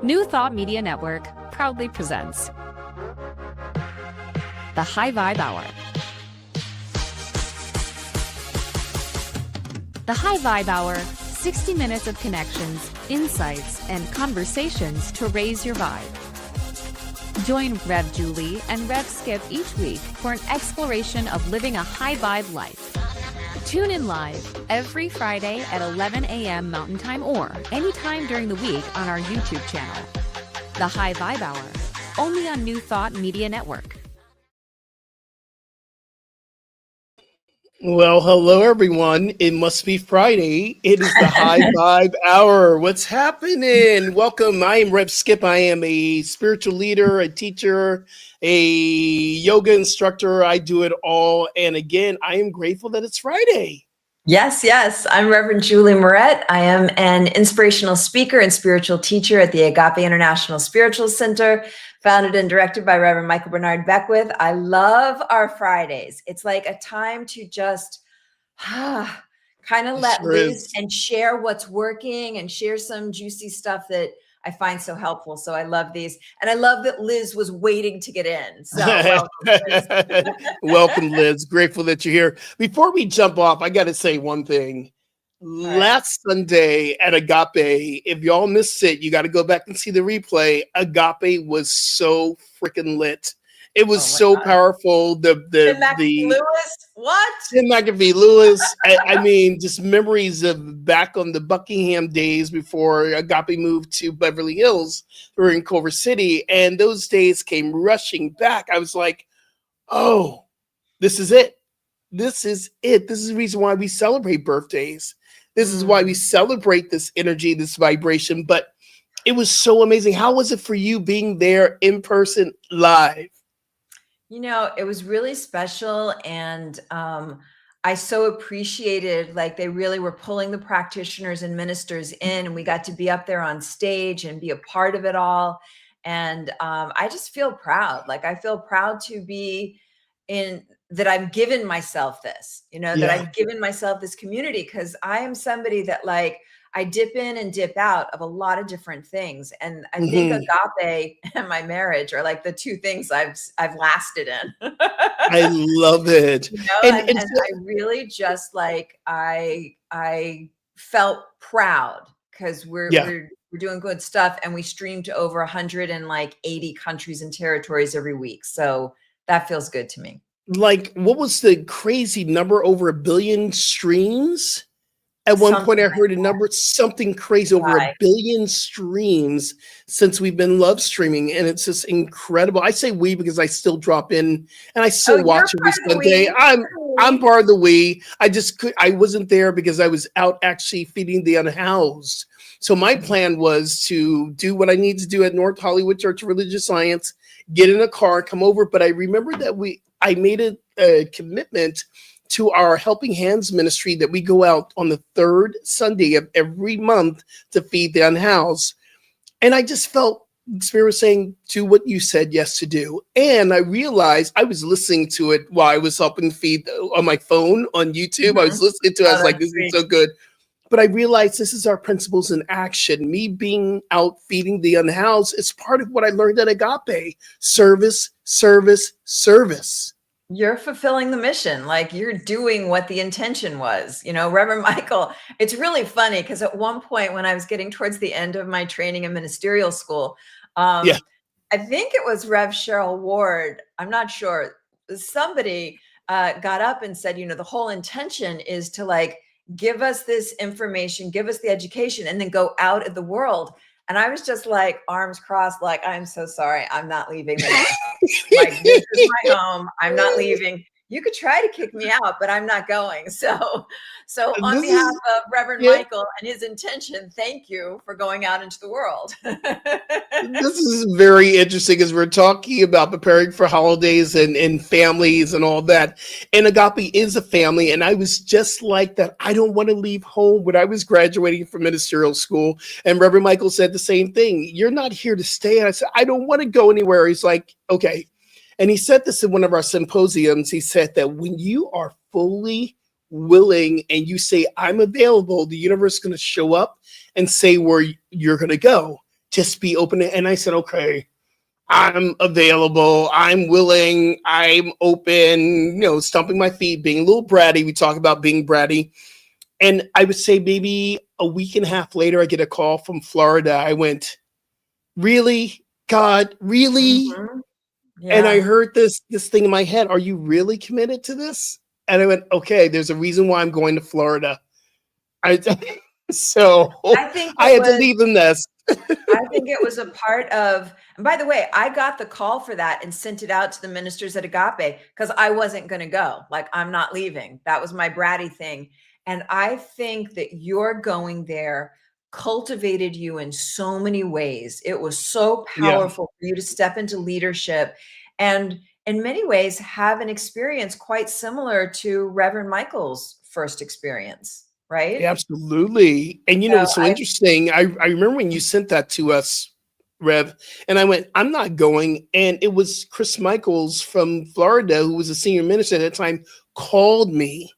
New Thought Media Network proudly presents the High Vibe Hour. The High Vibe Hour, 60 minutes of connections, insights, and conversations to raise your vibe. Join Rev Julie and Rev Skip each week for an exploration of living a high vibe life. Tune in live every Friday at 11 a.m. Mountain Time or anytime during the week on our YouTube channel. The High Vibe Hour, only on New Thought Media Network. Well, hello, everyone. It must be Friday. It is the High Vibe Hour. What's happening? Welcome. I am Rev Skip. I am a spiritual leader, a teacher, a yoga instructor. I do it all. And again, I am grateful that it's Friday. Yes. I'm Reverend Julie Moret. I am an inspirational speaker and spiritual teacher at the Agape International Spiritual Center, founded and directed by Reverend Michael Bernard Beckwith. I love our Fridays. It's like a time to just kind of let loose and share what's working and share some juicy stuff that I find so helpful. So I love these. And I love that Liz was waiting to get in. So welcome, Liz. Welcome, Liz. Grateful that you're here. Before we jump off, I got to say one thing. Last Sunday at Agape, if y'all missed it, you got to go back and see the replay. Agape was so freaking lit. It was so powerful. Tim McAfee Lewis, what? Tim McAfee Lewis. I mean, just memories of back on the Buckingham days before Agape moved to Beverly Hills. We were in Culver City, and those days came rushing back. I was like, oh, this is it. This is it. This is the reason why we celebrate birthdays. This is why we celebrate this energy, this vibration. But it was so amazing. How was it for you being there in person live? You know, it was really special. And I so appreciated, like, they really were pulling the practitioners and ministers in, and we got to be up there on stage and be a part of it all. And I just feel proud. Like, I feel proud to be in that. I've given myself this, that I've given myself this community, because I am somebody that, like, I dip in and dip out of a lot of different things. And I think Agape and my marriage are like the two things I've lasted in. I love it. And I really just, like, I felt proud because we're doing good stuff, and we stream to over 180 countries and territories every week. So that feels good to me. Like, what was the crazy number? Over 1 billion streams? At one point, I heard a number, something crazy, over 1 billion streams since we've been live streaming. And it's just incredible. I say we because I still drop in and I still watch every Sunday. I'm part of the we. I wasn't there because I was out actually feeding the unhoused. So my plan was to do what I need to do at North Hollywood Church of Religious Science, get in a car, come over. But I remember that I made a commitment to our Helping Hands ministry that we go out on the third Sunday of every month to feed the unhoused. And I just felt the Spirit was saying, do what you said yes to do. And I realized I was listening to it while I was helping feed on my phone on YouTube. I was listening to it. I was like, this is so good. But I realized this is our principles in action. Me being out feeding the unhoused is part of what I learned at Agape. Service, service, service. You're fulfilling the mission. Like, you're doing what the intention was. Reverend Michael, it's really funny because at one point when I was getting towards the end of my training in ministerial school, I think it was Rev Cheryl Ward, I'm not sure, somebody got up and said, the whole intention is to, like, give us this information, give us the education, and then go out in the world. And I was just like, arms crossed, like, I'm so sorry, I'm not leaving this. Like, this is my home. I'm not leaving. You could try to kick me out, but I'm not going. So on behalf of Reverend Michael and his intention, thank you for going out into the world. This is very interesting as we're talking about preparing for holidays and families and all that. And Agape is a family. And I was just like that. I don't want to leave home when I was graduating from ministerial school. And Reverend Michael said the same thing. You're not here to stay. And I said, I don't want to go anywhere. He's like, okay. And he said this in one of our symposiums. He said that when you are fully willing and you say, I'm available, the universe is going to show up and say where you're going to go. just be open. And I said, okay, I'm available. I'm willing. I'm open, stomping my feet, being a little bratty. We talk about being bratty. And I would say maybe a week and a half later, I get a call from Florida. I went, really? God, really? Mm-hmm. Yeah. And I heard this thing in my head. Are you really committed to this? And I went, okay, there's a reason why I'm going to Florida. So I had to leave the nest. I think it was a part of, and by the way, I got the call for that and sent it out to the ministers at Agape because I wasn't going to go. Like, I'm not leaving. That was my bratty thing. And I think that your going there cultivated you in so many ways. It was so powerful for you to step into leadership and in many ways have an experience quite similar to Reverend Michael's first experience. Right? Absolutely. And it's so interesting. I remember when you sent that to us, Rev, and I went, I'm not going. And it was Chris Michaels from Florida, who was a senior minister at that time, called me.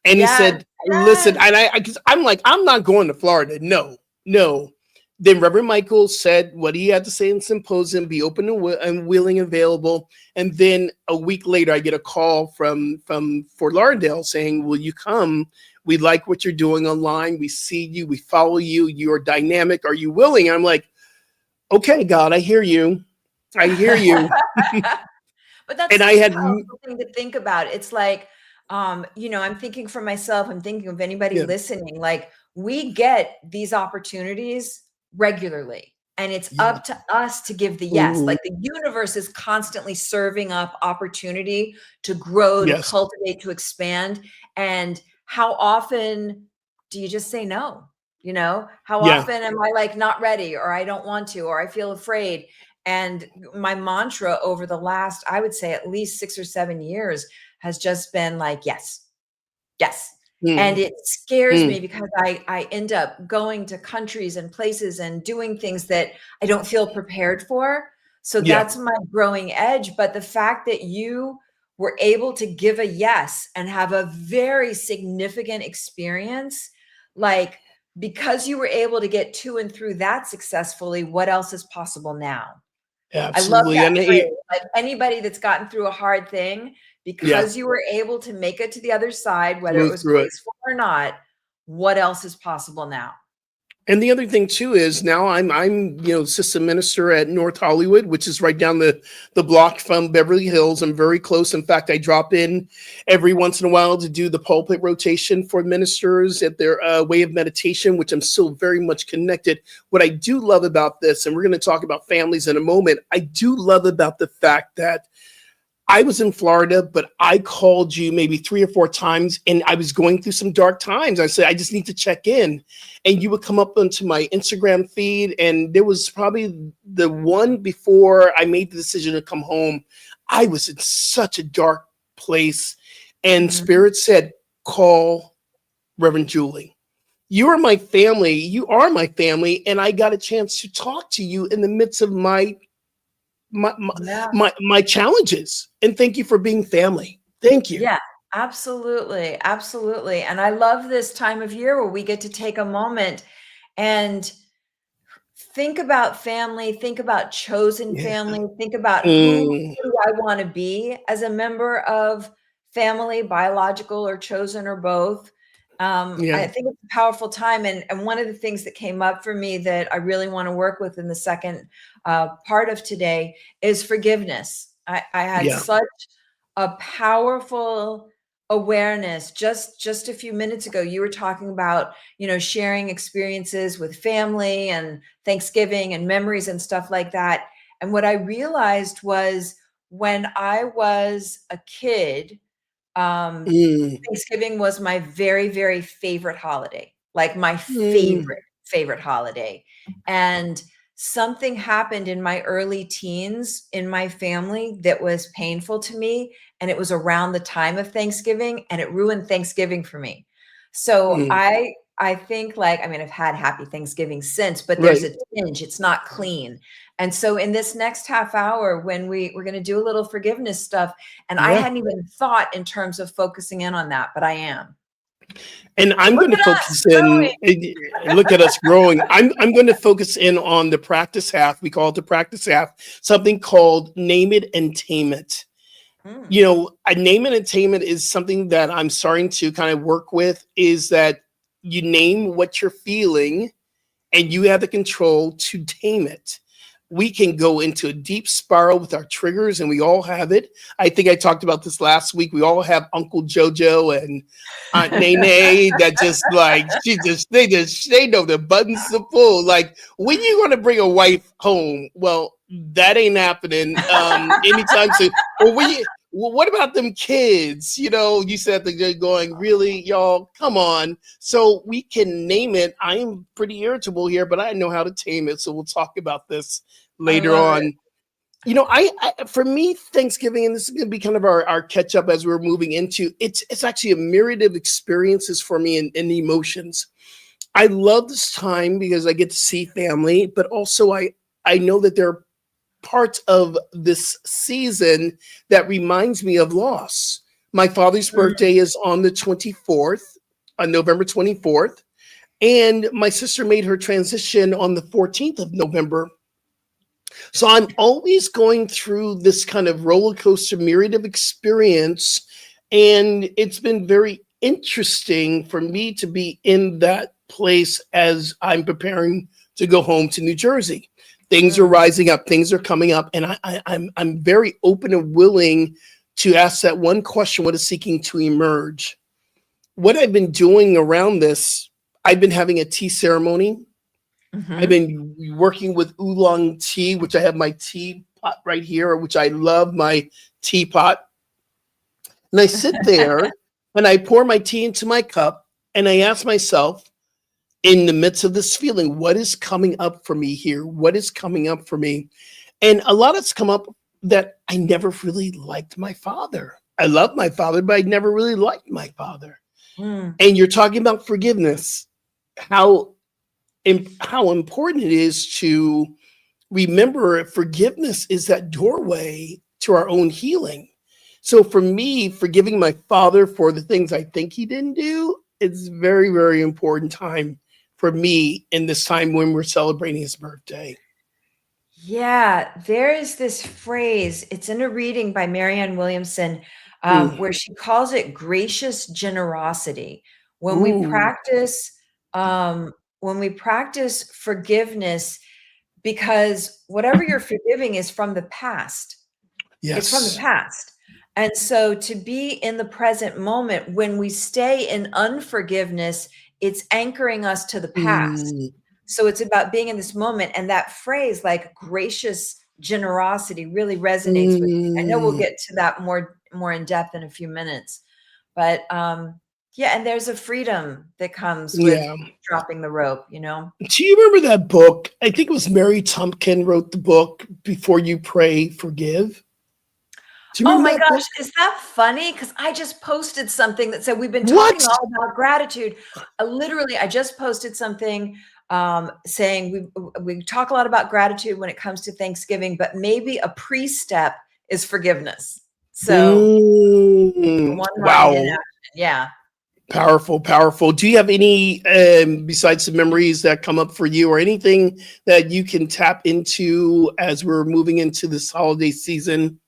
And he said, listen, and I'm like, I'm not going to Florida. No. Then Reverend Michaels said what he had to say in symposium, be open and willing, available. And then a week later, I get a call from Fort Lauderdale saying, will you come? We like what you're doing online. We see you. We follow you. You're dynamic. Are you willing? I'm like, okay, God, I hear you. I hear you. But that's a powerful thing to think about. It's like, I'm thinking for myself. I'm thinking of anybody listening. Like, we get these opportunities regularly, and it's up to us to give the yes. Like, the universe is constantly serving up opportunity to grow, to cultivate, to expand. And how often do you just say no? How often am I like not ready, or I don't want to, or I feel afraid? And my mantra over the last, I would say at least 6 or 7 years has just been like, yes. And it scares me because I end up going to countries and places and doing things that I don't feel prepared for. So that's my growing edge. But the fact that you were able to give a yes and have a very significant experience, like, because you were able to get to and through that successfully, what else is possible now? Absolutely. I love that phrase. Like, anybody that's gotten through a hard thing, because you were able to make it to the other side, whether it was graceful or not, what else is possible now? And the other thing too is now I'm assistant minister at North Hollywood, which is right down the block from Beverly Hills. I'm very close. In fact, I drop in every once in a while to do the pulpit rotation for ministers at their way of meditation, which I'm still very much connected. What I do love about this, and we're going to talk about families in a moment, I do love about the fact that I was in Florida, but I called you maybe 3 or 4 times, and I was going through some dark times. I said, I just need to check in. And you would come up onto my Instagram feed, and there was probably the one before I made the decision to come home. I was in such a dark place, and Spirit said, call Reverend Julie. You are my family. You are my family. And I got a chance to talk to you in the midst of my challenges. And thank you for being family. Thank you. Yeah, absolutely. Absolutely. And I love this time of year where we get to take a moment and think about family, think about chosen family, think about who do I want to be as a member of family, biological or chosen or both. I think it's a powerful time. And one of the things that came up for me that I really want to work with in the second part of today is forgiveness. I had such a powerful awareness. Just a few minutes ago, you were talking about, sharing experiences with family and Thanksgiving and memories and stuff like that. And what I realized was when I was a kid, Thanksgiving was my very, very favorite holiday, like my favorite holiday. And something happened in my early teens in my family that was painful to me. And it was around the time of Thanksgiving, and it ruined Thanksgiving for me. So I think, like, I mean, I've had happy Thanksgiving since, but there's a tinge, it's not clean. And so in this next half hour, when we're going to do a little forgiveness stuff, and I hadn't even thought in terms of focusing in on that, but I am. And I'm Look going to at us focus in, growing. look at us growing. I'm going to focus in on the practice half. We call it the practice half, something called name it and tame it. Mm, You know, a name and attainment is something that I'm starting to kind of work with, is that you name what you're feeling and you have the control to tame it. We can go into a deep spiral with our triggers, and we all have it. I think I talked about this last week. We all have Uncle Jojo and Aunt Nene that just like they know the buttons to pull. Like, when you going to bring a wife home? Well, that ain't happening anytime soon. Or what about them kids? You know, you said they're going, really, y'all, come on. So we can name it. I am pretty irritable here, but I know how to tame it. So we'll talk about this I later love it. on. You know, I for me, Thanksgiving, and this is going to be kind of our catch up as we're moving into, it's actually a myriad of experiences for me and emotions. I love this time because I get to see family, but also I know that there are parts of this season that reminds me of loss. My father's birthday is on the 24th, on November 24th, and my sister made her transition on the 14th of November. So I'm always going through this kind of roller coaster myriad of experience, and it's been very interesting for me to be in that place as I'm preparing to go home to New Jersey. Things are rising up, things are coming up, and I'm very open and willing to ask that one question: what is seeking to emerge? What I've been doing around this, I've been having a tea ceremony. I've been working with oolong tea, which I have my teapot right here, which I love my teapot. And I sit there and I pour my tea into my cup and I ask myself, in the midst of this feeling, what is coming up for me here? What is coming up for me? And a lot has come up that I never really liked my father. I love my father, but I never really liked my father. Mm. And you're talking about forgiveness, how important it is to remember forgiveness is that doorway to our own healing. So for me, forgiving my father for the things I think he didn't do, it's very, very important time for me in this time when we're celebrating his birthday. Yeah, there is this phrase, it's in a reading by Marianne Williamson, Mm. where she calls it gracious generosity. When we Ooh, practice, when we practice forgiveness, because whatever you're forgiving is from the past. It's from the yes. past. And so to be in the present moment, when we stay in unforgiveness, it's anchoring us to the past. Mm, So it's about being in this moment. And that phrase, like gracious generosity, really resonates with me. I know we'll mm, get to that more in depth in a few minutes. But yeah, and there's a freedom that comes with yeah. dropping the rope, you know? Do you remember that book? I think it was Mary Tumpkin wrote the book, Before You Pray, Forgive. Do you Oh remember my that gosh, book? is that funny? Because I just posted something that said we've been What? talking all about gratitude. Literally, I just posted something saying we talk a lot about gratitude when it comes to Thanksgiving, but maybe a pre-step is forgiveness. So one line in Wow. action. Yeah. Powerful, powerful. Do you have any, besides the memories that come up for you, or anything that you can tap into as we're moving into this holiday season?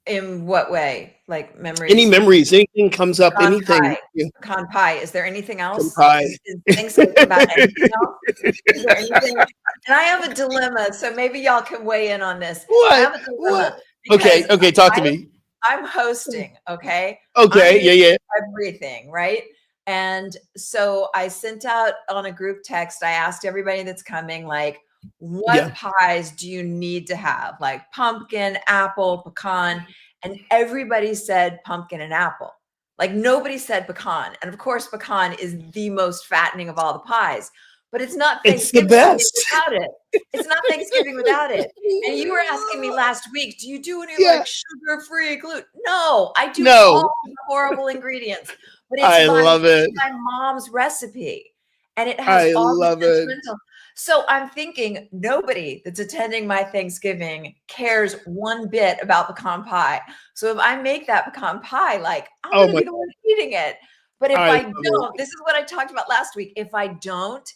In what way? Like Any memories? memories? Anything comes up? Pecan Anything? pie. Yeah, Pecan pie. Is there anything come else? by. Is Thanksgiving about anything else? Is there anything? And I have a dilemma, so maybe y'all can weigh in on this. I What? have a What? dilemma Okay, because okay. Talk to I me. I'm hosting, okay? I'm Okay, doing yeah, yeah, everything, right? And so I sent out on a group text, I asked everybody that's coming, like, what yeah. pies do you need to have? Like pumpkin, apple, pecan. And everybody said pumpkin and apple. Like nobody said pecan. And of course, pecan is the most fattening of all the pies, but it's not It's the Thanksgiving best. without it. It's not Thanksgiving without it. And you were asking me last week, do you do any Yeah. like sugar-free gluten? No, I do all No, the horrible ingredients, but I it's love it. my mom's recipe. And it has I all the love it. sentimental. So I'm thinking nobody that's attending my Thanksgiving cares one bit about pecan pie. So if I make that pecan pie, like I'm Oh going to my, be the one eating it. But if I I love it. don't, this is what I talked about last week. If I don't,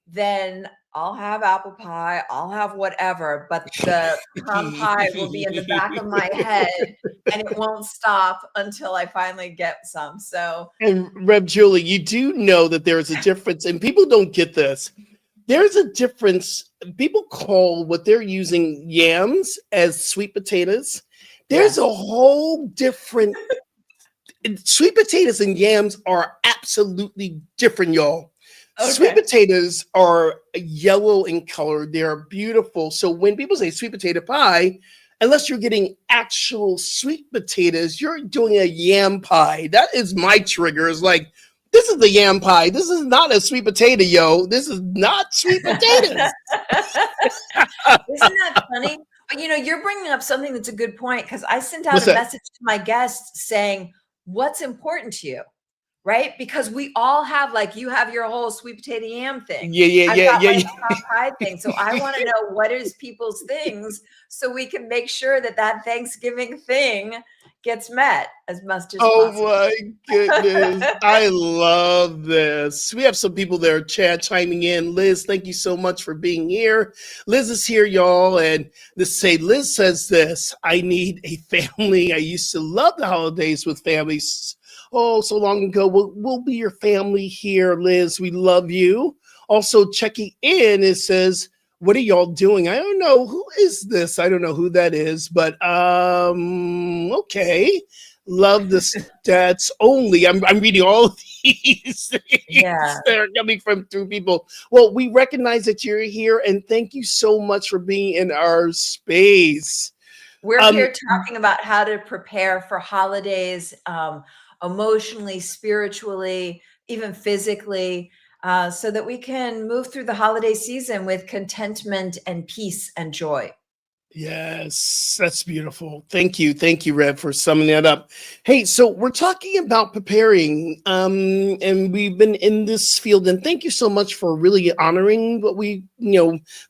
then I'll have apple pie, I'll have whatever, but the pecan pie will be in the back of my head and it won't stop until I finally get some. So And Rev Julie, you do know that there is a difference, and people don't get this. There's a difference. People call what they're using yams as sweet potatoes. There's yes. a whole different sweet potatoes and yams are absolutely different, y'all. Sweet Okay. potatoes are yellow in color. They're beautiful. So when people say sweet potato pie, unless you're getting actual sweet potatoes, you're doing a yam pie. That is my trigger. It's like, this is the yam pie. This is not a sweet potato, yo. This is not sweet potatoes. Isn't that funny? But you're bringing up something that's a good point because I sent out What's a that? message to my guests saying, what's important to you? Right? Because we all have, like, you have your whole sweet potato yam thing. Yeah, I've yeah, got yeah, my yeah. pecan pie thing. So I want to know what is people's things so we can make sure that that Thanksgiving thing gets met as much as Oh possible. my goodness. I love this. We have some people there, Chad, chiming in. Liz, thank you so much for being here. Liz is here, y'all. And Liz says this: I need a family. I used to love the holidays with families. Oh, so long ago. We'll be your family here, Liz. We love you. Also, checking in, it says, what are y'all doing? I don't know. Who is this? I don't know who that is, but okay. Love the stats only. I'm reading all of these things Yeah. that are coming from through people. Well, we recognize that you're here, and thank you so much for being in our space. We're here talking about how to prepare for holidays, emotionally, spiritually, even physically, so that we can move through the holiday season with contentment and peace and joy. Yes, that's beautiful. Thank you. Thank you, Rev, for summing that up. Hey, so we're talking about preparing, and we've been in this field, and thank you so much for really honoring what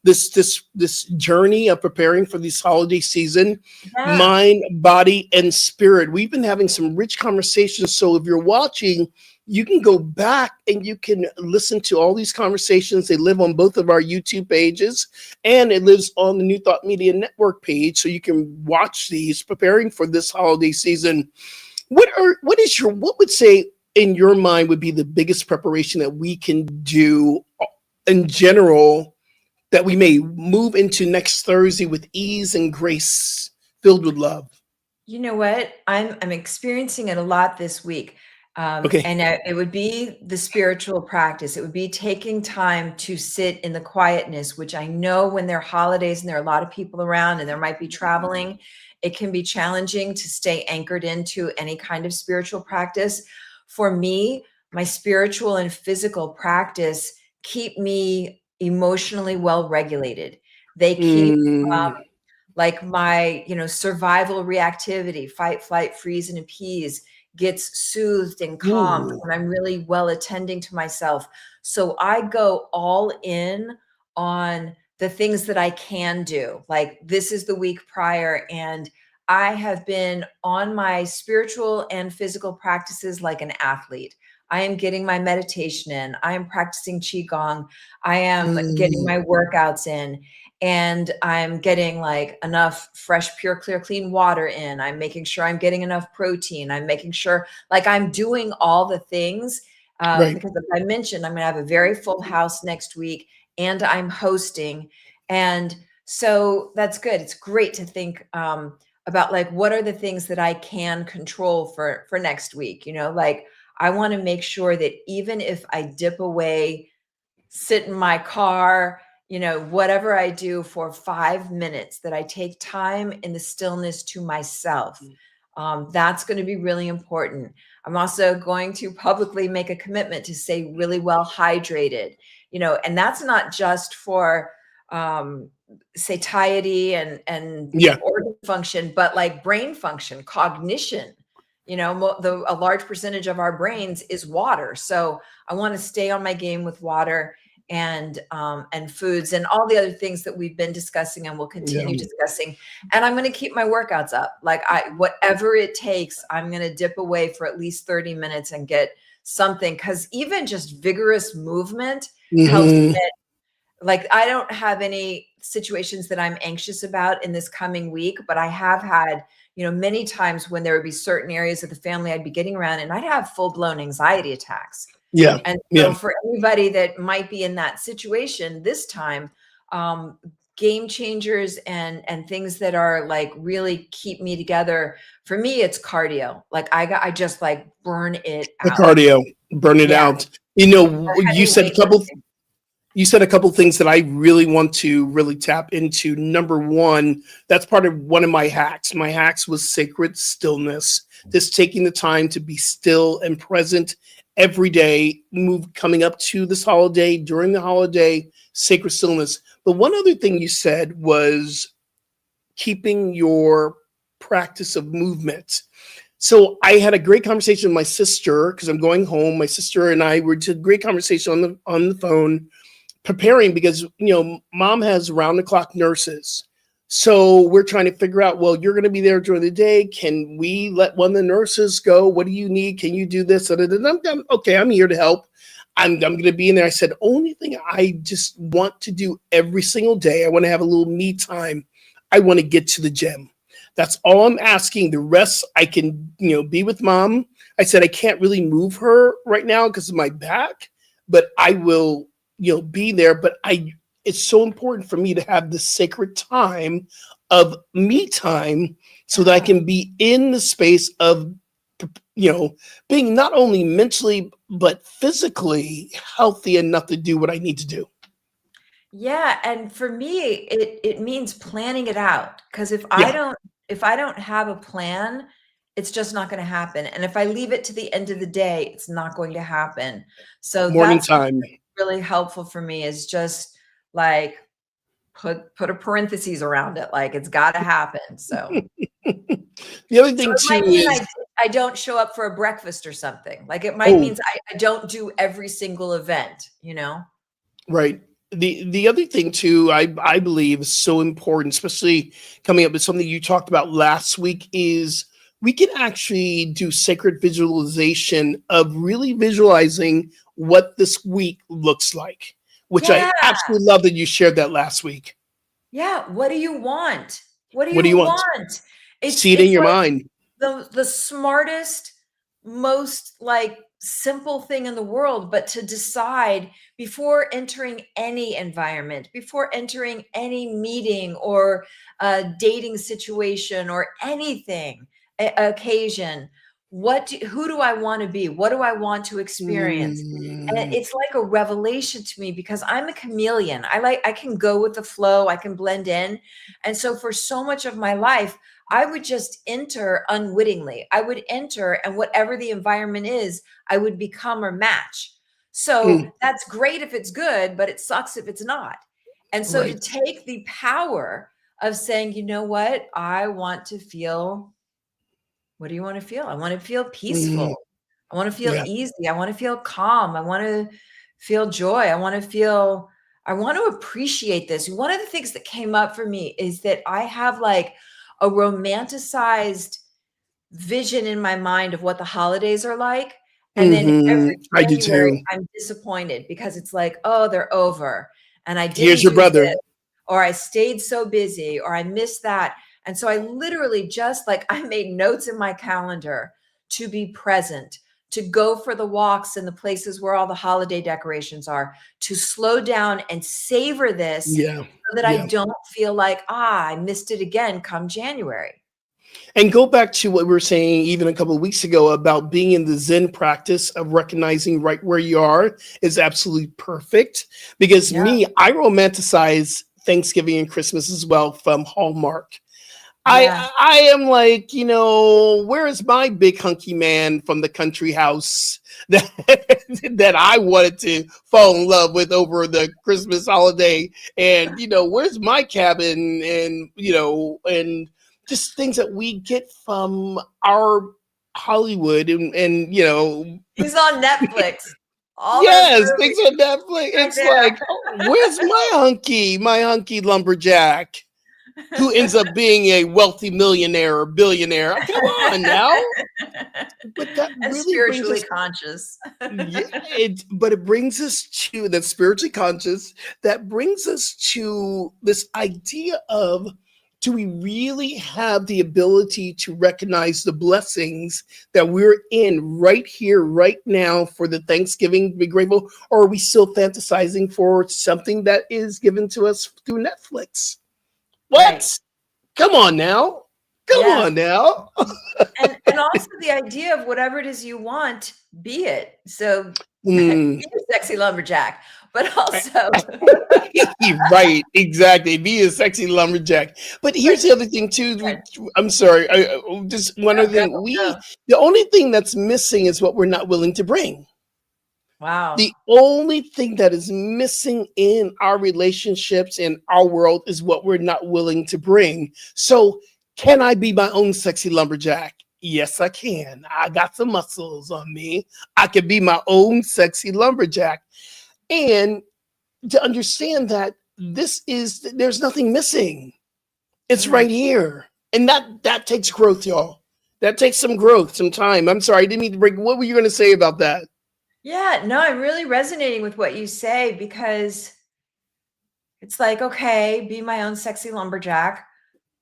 this journey of preparing for this holiday season, Yeah. mind, body, and spirit. We've been having some rich conversations. So if you're watching, you can go back and you can listen to all these conversations. They live on both of our YouTube pages, and it lives on the New Thought Media Network page. So you can watch these preparing for this holiday season. What would say in your mind would be the biggest preparation that we can do in general that we may move into next Thursday with ease and grace, filled with love? You know what? I'm experiencing it a lot this week. Okay. And it would be the spiritual practice. It would be taking time to sit in the quietness, which I know when there are holidays and there are a lot of people around and there might be traveling, it can be challenging to stay anchored into any kind of spiritual practice. For me, my spiritual and physical practice keep me emotionally well regulated. They keep like my, survival reactivity, fight, flight, freeze, and appease gets soothed and calmed Ooh. when I'm really well attending to myself. So I go all in on the things that I can do. Like this is the week prior, and I have been on my spiritual and physical practices like an athlete. I am getting my meditation in. I am practicing Qigong. I am getting my workouts in, and I'm getting like enough fresh, pure, clear, clean water in. I'm making sure I'm getting enough protein. I'm making sure like I'm doing all the things Right. because as I mentioned, I'm going to have a very full house next week and I'm hosting. And so that's good. It's great to think about like, what are the things that I can control for next week? Like I want to make sure that even if I dip away, sit in my car, whatever I do for 5 minutes, that I take time in the stillness to myself. That's going to be really important. I'm also going to publicly make a commitment to stay really well hydrated, and that's not just for satiety and organ function, but like brain function, cognition. A large percentage of our brains is water. So I want to stay on my game with water. and foods and all the other things that we've been discussing and will continue discussing. And I'm going to keep my workouts up. Like whatever it takes, I'm going to dip away for at least 30 minutes and get something. Because even just vigorous movement helps me get, like, I don't have any situations that I'm anxious about in this coming week, but I have had, many times when there would be certain areas of the family I'd be getting around and I'd have full-blown anxiety attacks. Yeah. And so for anybody that might be in that situation this time, game changers and things that are like really keep me together. For me, it's cardio. Like I just like burn it The out. cardio, burn it out. You said a couple things that I really want to really tap into. Number one, that's part of one of my hacks. My hacks was sacred stillness. Just taking the time to be still and present every day, coming up to this holiday, during the holiday, sacred stillness. But one other thing you said was keeping your practice of movement. So I had a great conversation with my sister because I'm going home. My sister and I were to a great conversation on the phone, preparing because, mom has round the clock nurses. So we're trying to figure out, well, you're going to be there during the day. Can we let one of the nurses go? What do you need? Can you do this? Okay, I'm here to help. I'm going to be in there. I said, only thing I just want to do every single day, I want to have a little me time. I want to get to the gym. That's all I'm asking. The rest I can, be with mom. I said, I can't really move her right now because of my back, but I will, be there. But it's so important for me to have the sacred time of me time so that I can be in the space of, being not only mentally, but physically healthy enough to do what I need to do. Yeah. And for me, it means planning it out. Because if I don't have a plan, it's just not going to happen. And if I leave it to the end of the day, it's not going to happen. So Morning that's time. really helpful for me, is just like put a parentheses around it. Like it's got to happen. So the other thing it too might mean is I don't show up for a breakfast or something. Like it might mean I don't do every single event, Right. The other thing too, I believe is so important, especially coming up with something you talked about last week, is we can actually do sacred visualization of really visualizing what this week looks like, which I absolutely love that you shared that last week. Yeah. What do you want? What do What do you you want? want? See it in your like mind. the smartest, most like simple thing in the world, but to decide before entering any environment, before entering any meeting or a dating situation or anything, occasion, who do I want to be? What do I want to experience? And it's like a revelation to me because I'm a chameleon. I can go with the flow, I can blend in. And so for so much of my life, I would just enter unwittingly. I would enter, and whatever the environment is, I would become or match. So that's great if it's good, but it sucks if it's not. And so to take the power of saying, you know what, I want to feel, what do you want to feel? I want to feel peaceful. I want to feel easy. I want to feel calm. I want to feel joy. I want to appreciate this. One of the things that came up for me is that I have like a romanticized vision in my mind of what the holidays are like. And then every I do too. I'm disappointed because it's like, oh, they're over. And I didn't Here's your do brother. this, or I stayed so busy, or I missed that. And so I literally just like, I made notes in my calendar to be present, to go for the walks in the places where all the holiday decorations are, to slow down and savor this so that I don't feel like, I missed it again come January. And go back to what we were saying even a couple of weeks ago about being in the Zen practice of recognizing right where you are is absolutely perfect. Because I romanticize Thanksgiving and Christmas as well from Hallmark. I am like, where is my big hunky man from the country house that I wanted to fall in love with over the Christmas holiday? And, where's my cabin? And, and just things that we get from our Hollywood and He's on Netflix. All those Yes, things movies on Netflix. right It's there. like, oh, where's my hunky lumberjack who ends up being a wealthy millionaire or billionaire? Come on now. But that And really brings spiritually us, conscious. yeah, but it brings us to that spiritually conscious, that brings us to this idea of, do we really have the ability to recognize the blessings that we're in right here, right now for the Thanksgiving to be grateful? Or are we still fantasizing for something that is given to us through Netflix? Right. What? Come on now. Come Yes. on now. And also the idea of whatever it is you want, be it. So be Hmm. a sexy lumberjack, but also Right, exactly. Be a sexy lumberjack. But here's like the other thing too. I'm sorry. Just one other go, thing. go. The only thing that's missing is what we're not willing to bring. Wow. The only thing that is missing in our relationships in our world is what we're not willing to bring. So, can I be my own sexy lumberjack? Yes, I can. I got some muscles on me. I can be my own sexy lumberjack. And to understand that there's nothing missing. It's Mm. right here. And that takes growth, y'all. That takes some growth, some time. I'm sorry, I didn't mean to break. What were you going to say about that? Yeah, no, I'm really resonating with what you say because it's like, okay, be my own sexy lumberjack.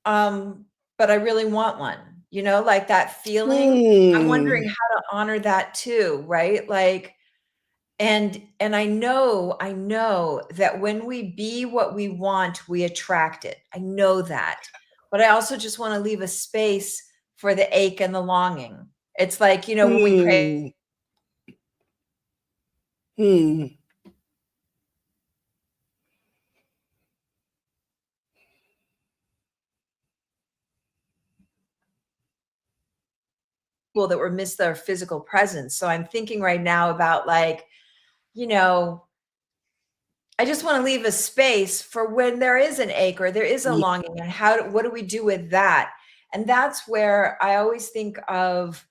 But I really want one, like that feeling. I'm Hmm. wondering how to honor that too, right? Like, and I know that when we be what we want, we attract it. I know that. But I also just want to leave a space for the ache and the longing. It's like, when we pray Hmm. Hmm. people that were miss their physical presence. So I'm thinking right now about like, you know, I just want to leave a space for when there is an ache or there is a Yeah. longing, and what do we do with that? And that's where I always think of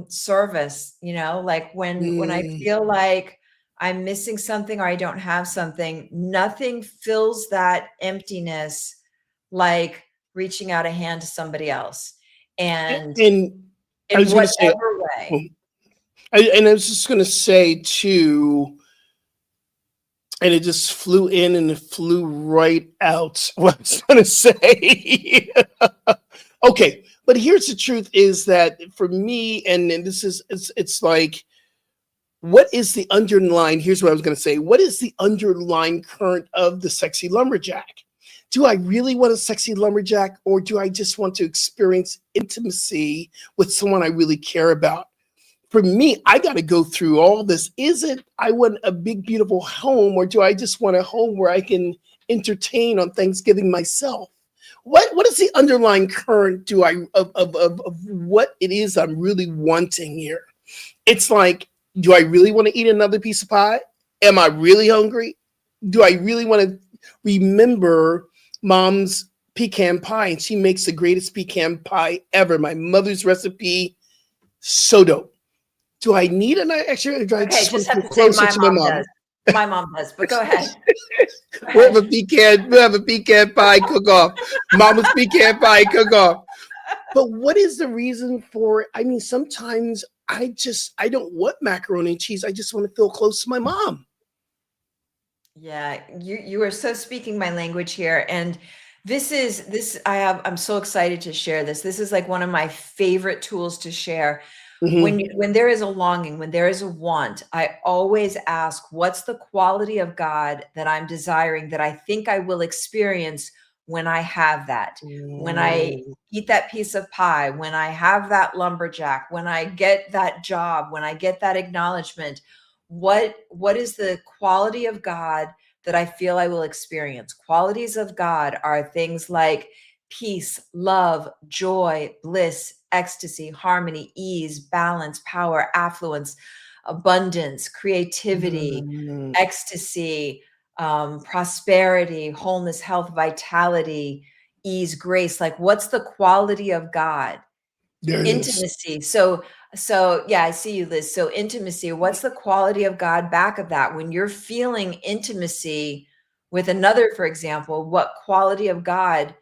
service, like when I Hmm. feel like I'm missing something or I don't have something, nothing fills that emptiness like reaching out a hand to somebody else. And And I in was going to say, whatever way. and I was just going to say too, and it just flew in and it flew right out. What I was going to say. Okay, but here's the truth: is that for me, and this is it's like, what is the underlying? Here's what I was going to say: what is the underlying current of the sexy lumberjack? Do I really want a sexy lumberjack, or do I just want to experience intimacy with someone I really care about? For me, I got to go through all this. Is it I want a big, beautiful home, or do I just want a home where I can entertain on Thanksgiving myself? What is the underlying current do I of what it is I'm really wanting here? It's like, do I really want to eat another piece of pie? Am I really hungry? Do I really want to remember mom's pecan pie? And she makes the greatest pecan pie ever. My mother's recipe, so dope. Do I need an extra, or do I Okay, just want just to have feel to say closer my to my mom does. mom? My mom does, but go ahead. Go We'll have a pecan pie cook off. Mama's pecan pie cook off. But what is the reason for it? I mean, sometimes I don't want macaroni and cheese. I just want to feel close to my mom. Yeah, you are so speaking my language here. And I'm so excited to share this. This is like one of my favorite tools to share. Mhm. When there is a longing, when there is a want, I always ask, what's the quality of God that I'm desiring that I think I will experience when I have that? When I Mm. eat that piece of pie, when I have that lumberjack, when I get that job, when I get that acknowledgement, what is the quality of God that I feel I will experience? Qualities of God are things like peace, love, joy, bliss, ecstasy, harmony, ease, balance, power, affluence, abundance, creativity, Mm. ecstasy, prosperity, wholeness, health, vitality, ease, grace. Like, what's the quality of God? There it is. Intimacy. So So yeah, I see you, Liz. So intimacy, what's the quality of God back of that? When you're feeling intimacy with another, for example, what quality of God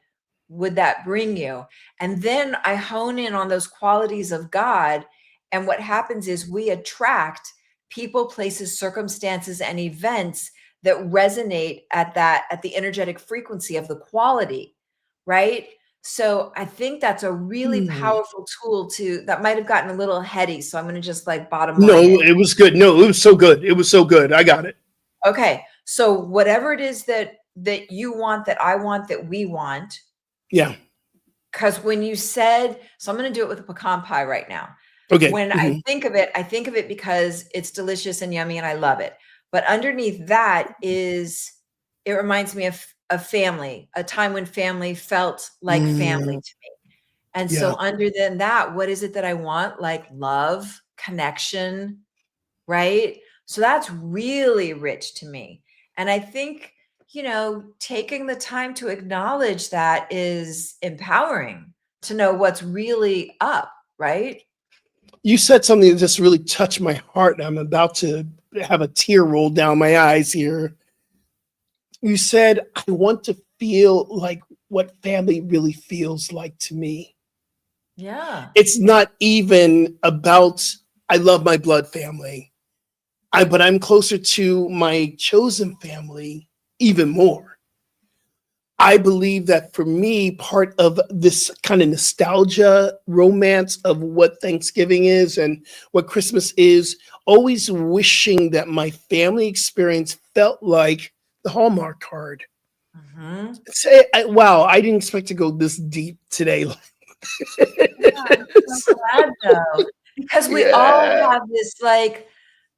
would that bring you? And then I hone in on those qualities of God. And what happens is we attract people, places, circumstances, and events that resonate at the energetic frequency of the quality, right? So I think that's a really powerful tool that might have gotten a little heady. So I'm going to just like bottom No, line it. it was good. No, it was so good. It was so good. I got it. Okay. So whatever it is that you want, that I want, that we want. Yeah. Because when you said, so I'm going to do it with a pecan pie right now. Okay. When I think of it because it's delicious and yummy and I love it. But underneath that it reminds me of family, a time when family felt like family to me. And so under that, what is it that I want? Like love, connection, right? So that's really rich to me. And I think, taking the time to acknowledge that is empowering to know what's really up, right? You said something that just really touched my heart. I'm about to have a tear roll down my eyes here. You said, I want to feel like what family really feels like to me. Yeah. It's not even about, I love my blood family, but I'm closer to my chosen family even more. I believe that for me, part of this kind of nostalgia romance of what Thanksgiving is and what Christmas is, always wishing that my family experience felt like the Hallmark card. Wow, I didn't expect to go this deep today. Yeah, I'm so glad though, because we all have this,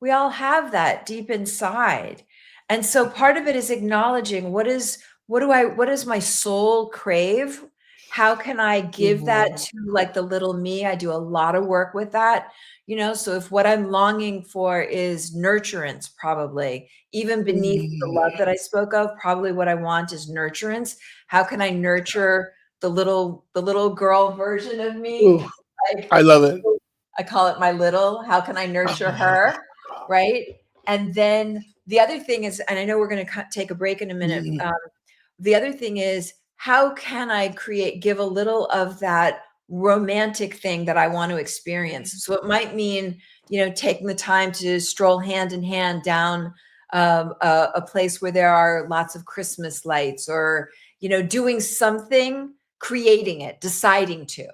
we all have that deep inside. And so part of it is acknowledging what does my soul crave? How can I give that to like the little me? I do a lot of work with that, so if what I'm longing for is nurturance, probably even beneath the love that I spoke of, probably what I want is nurturance. How can I nurture the little girl version of me? Ooh, I love it. I call it my little. How can I nurture her? Right. And then the other thing is, and I know we're going to take a break in a minute. The other thing is, how can I give a little of that romantic thing that I want to experience? So it might mean, taking the time to stroll hand in hand down a place where there are lots of Christmas lights, or, doing something, creating it, deciding to,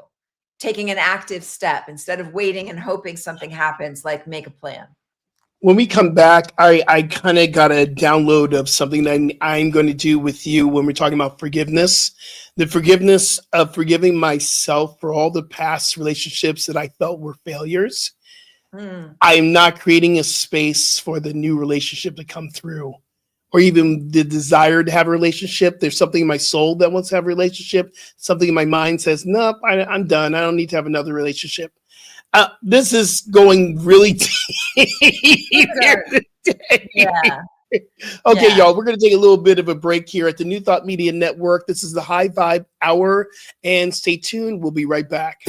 taking an active step instead of waiting and hoping something happens, like make a plan. When we come back, I kind of got a download of something that I'm going to do with you when we're talking about forgiveness. The forgiveness of forgiving myself for all the past relationships that I felt were failures. I'm not creating a space for the new relationship to come through, or even the desire to have a relationship. There's something in my soul that wants to have a relationship. Something in my mind says, nope, I'm done. I don't need to have another relationship. This is going really deep here today. Yeah. Okay, y'all, we're going to take a little bit of a break here at the New Thought Media Network. This is the High Vibe Hour, and stay tuned. We'll be right back.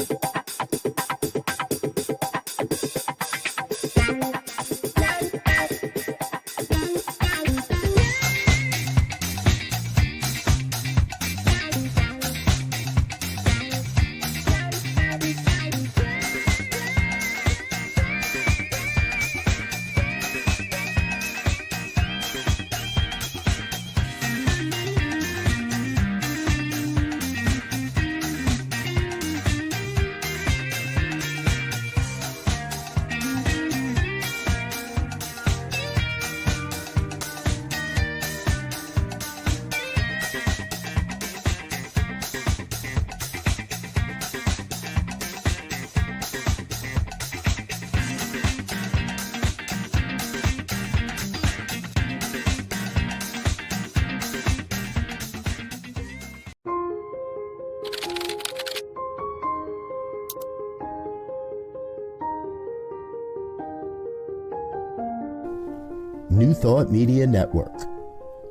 New Thought Media Network.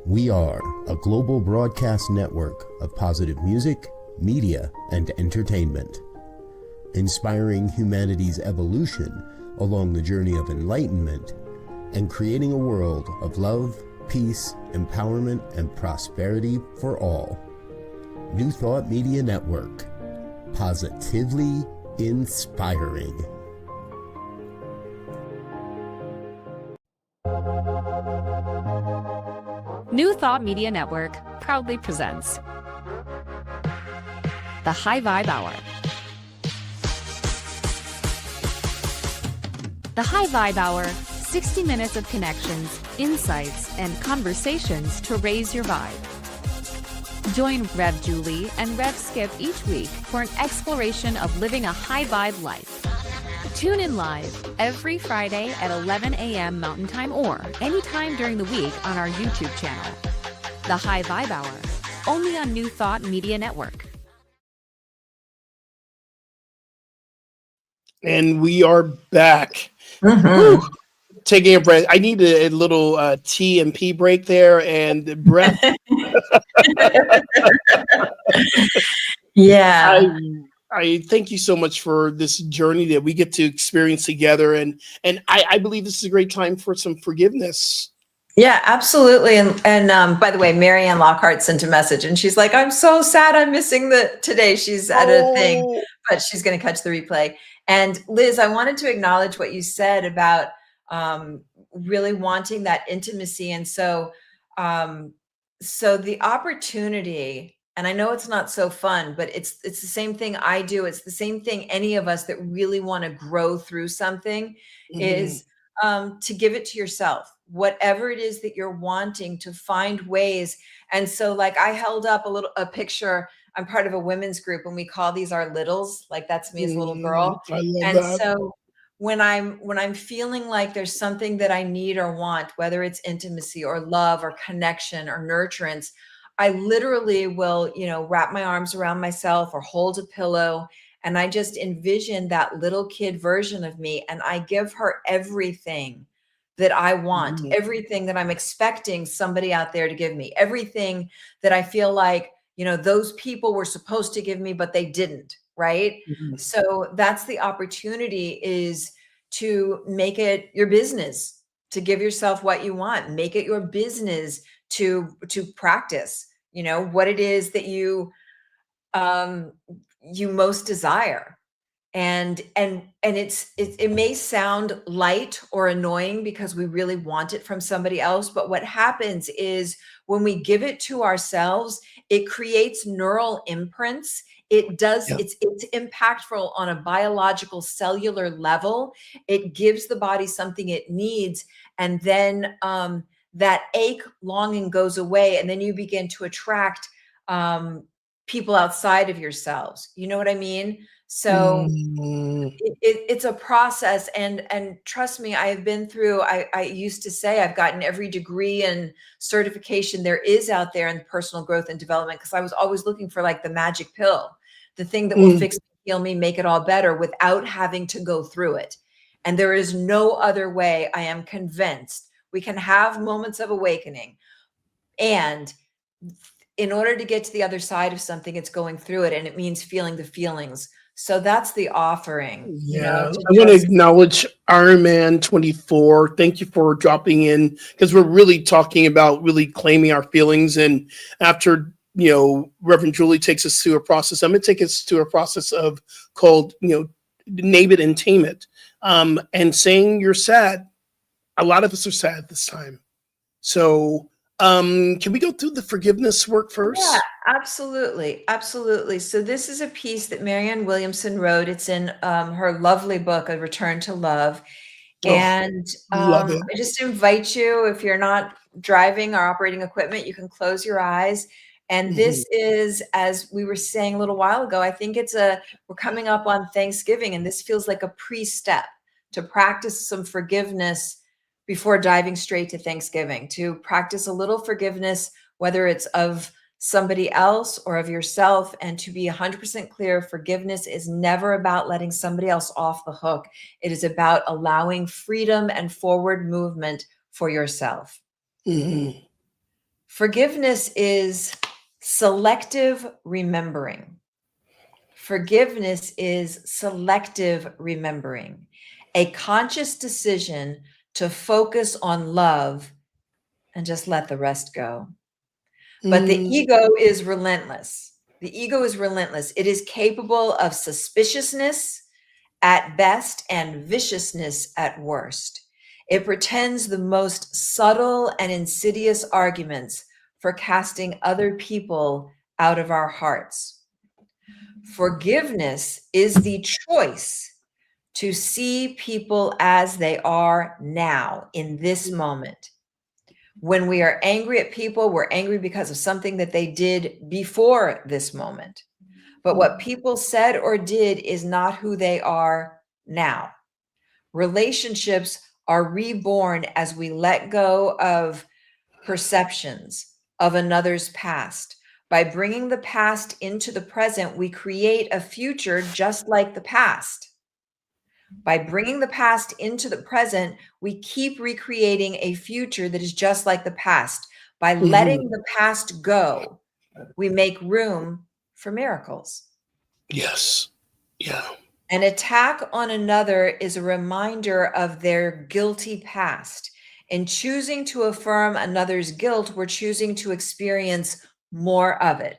We are a global broadcast network of positive music, media, and entertainment. inspiring humanity's evolution along the journey of enlightenment, and creating a world of love, peace, empowerment, and prosperity for all. New Thought Media Network. Positively inspiring. New Thought Media Network proudly presents the High Vibe Hour. The High Vibe Hour, 60 minutes of connections, insights, and conversations to raise your vibe. Join Rev Julie and Rev Skip each week for an exploration of living a high vibe life. Tune in live every Friday at 11 a.m. Mountain Time or anytime during the week on our YouTube channel. The High Vibe Hour, only on New Thought Media Network. And we are back. Mm-hmm. Taking a breath. I need a little T and P break there and breath. Yeah. I thank you so much for this journey that we get to experience together. And I believe this is a great time for some forgiveness. Yeah, absolutely. And by the way, Marianne Lockhart sent a message and she's like, I'm so sad I'm missing today. She's at a thing, but she's going to catch the replay. And Liz, I wanted to acknowledge what you said about really wanting that intimacy. And so the opportunity, and I know it's not so fun, but it's the same thing I do. It's the same thing any of us that really want to grow through something is to give it to yourself, whatever it is that you're wanting, to find ways. And so like I held up a picture. I'm part of a women's group and we call these our littles, like that's me as a little girl. I love And that. so when I'm feeling like there's something that I need or want, whether it's intimacy or love or connection or nurturance, I literally will, wrap my arms around myself or hold a pillow. And I just envision that little kid version of me. And I give her everything that I want, everything that I'm expecting somebody out there to give me, everything that I feel like, those people were supposed to give me, but they didn't. Right. So that's the opportunity, is to make it your business, to give yourself what you want, make it your business to practice, what it is that you most desire. And it may sound light or annoying because we really want it from somebody else. But what happens is when we give it to ourselves, it creates neural imprints. It does, it's impactful on a biological cellular level. It gives the body something it needs. And then that ache, longing goes away. And then you begin to attract people outside of yourselves. You know what I mean? So it's a process. And trust me, I have been through, I used to say I've gotten every degree and certification there is out there in personal growth and development, because I was always looking for like the magic pill, the thing that will fix me, heal me, make it all better without having to go through it. And there is no other way. I am convinced we can have moments of awakening. And in order to get to the other side of something, it's going through it. And it means feeling the feelings. So that's the offering. I want to acknowledge Iron Man 24. Thank you for dropping in, because we're really talking about really claiming our feelings. And after, Reverend Julie takes us through a process, I'm going to take us to a process called, name it and tame it. And saying you're sad. A lot of us are sad this time. So can we go through the forgiveness work first? Yeah, absolutely. Absolutely. So this is a piece that Marianne Williamson wrote. It's in her lovely book, A Return to Love. And love it. I just invite you, if you're not driving or operating equipment, you can close your eyes. And this is, as we were saying a little while ago, I think we're coming up on Thanksgiving, and this feels like a pre-step to practice some forgiveness before diving straight to Thanksgiving, to practice a little forgiveness, whether it's of somebody else or of yourself. And to be 100% clear, forgiveness is never about letting somebody else off the hook. It is about allowing freedom and forward movement for yourself. Forgiveness is selective remembering. Forgiveness is selective remembering, a conscious decision to focus on love and just let the rest go. But the ego is relentless. The ego is relentless. It is capable of suspiciousness at best and viciousness at worst. It pretends the most subtle and insidious arguments for casting other people out of our hearts. Forgiveness is the choice to see people as they are now in this moment. When we are angry at people, we're angry because of something that they did before this moment. But what people said or did is not who they are now. Relationships are reborn as we let go of perceptions of another's past. By bringing the past into the present, we create a future just like the past. By bringing the past into the present, we keep recreating a future that is just like the past. By letting the past go, we make room for miracles. Yes. Yeah. An attack on another is a reminder of their guilty past. In choosing to affirm another's guilt, we're choosing to experience more of it.